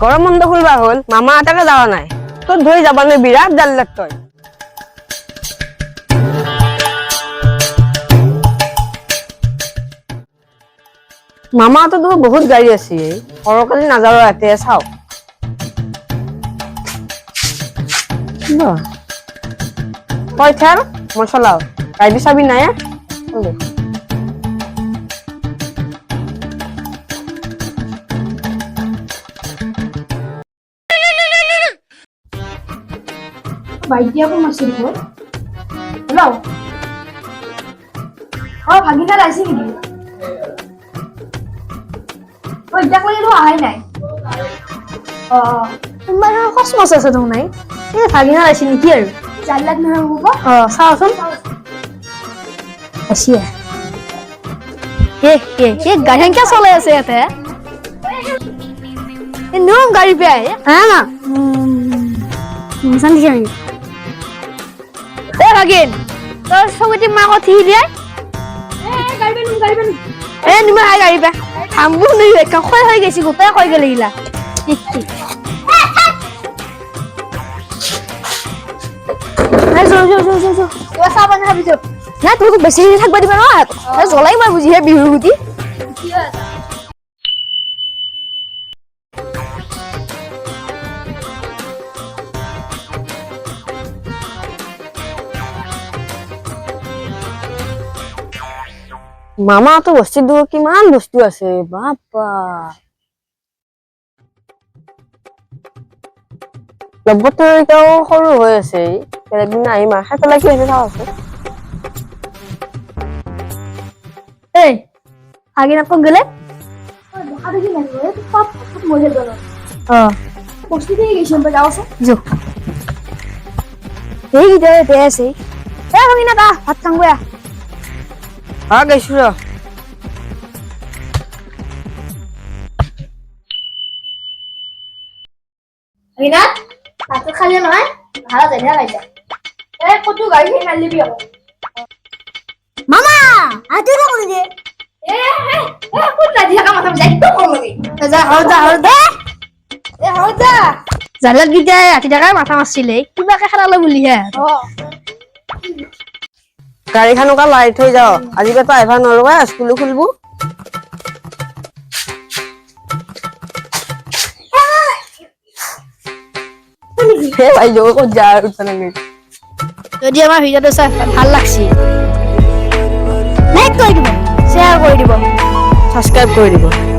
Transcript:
গৰম বন্ধ খুলবা হল মামা এটাকে যাওয়া নাই তোর ধরে যাবানে বিরাট জাল্লাত তই মামা তো বহুত গাড়ি আছে সরকারি নাযাও এতে চাও তই থাৰ মই চলাও গাড়ী চাবি নাই বাইটি আকৌ মাছিল ঘৰ হেল্ল' ভাগিনা আহিছে নেকি এতিয়ালৈকেতো অহাই নাই তোমাৰ কচমচ আছে তো নাই এই ভাগিনা আহিছে নেকি আৰু জাল্লাত নহয় হ'ব চাওচোন আছিয়া গাড়ী কিয় চলাই আছে ইয়াতে নিয়ম গাড়ী পে আহে হা না জানি যাবি ভাগিন তোর সবটি মা কথা দিয়ে নিমা হাই গাড়ী পে থামবো নেই কয় হৈ গৈছি গোটাই কৈ গেলে ইলা চাহ পানী খাবিছো না তোক বেছি থাকবা দিবা ন জ্বলাই মই বুজিহে বিহুৰ গুটি মামা তো বস্তিত দূৰ কিমান বস্তু আছে বাপা লগতো এতিয়াও সৰু হৈ আছে এদিন আহিম খাই পেলাই কি হৈছে চাওঁ আছে এই আগিন আকৌ গেলে বস্তু দিয়ে গেছি যাওছে এই দে আছে এ ভাগিনা তা ভাত খাম গয়া গৈছো ৰ ভাগিনা ভাতটো খালি নহয় ভাড়া জেগা পাইছা কতো গাড়ী খাই লিবি আকৌ মামা আইতো না কোন দে কোন লাজি থাকা মাথা যাই তো কম লাগি যা হৰ যা জালাত গিটা ৰাতি টাকা মাথা মাৰছিলে কিবাকে খেলালে বুলিহে গাড়ীখনকে লাই থৈ যাও আজিকালি আহিবা নৰবা স্কুলো খুলবো ভাই যোগ ক'ত যা আৰু যদি আমাৰ ভিডিঅ'টো চাই ভাল লাগছি লাইক কৰি দিব শ্বেয়াৰ কৰি দিব সাবস্ক্ৰাইব কৰি দিব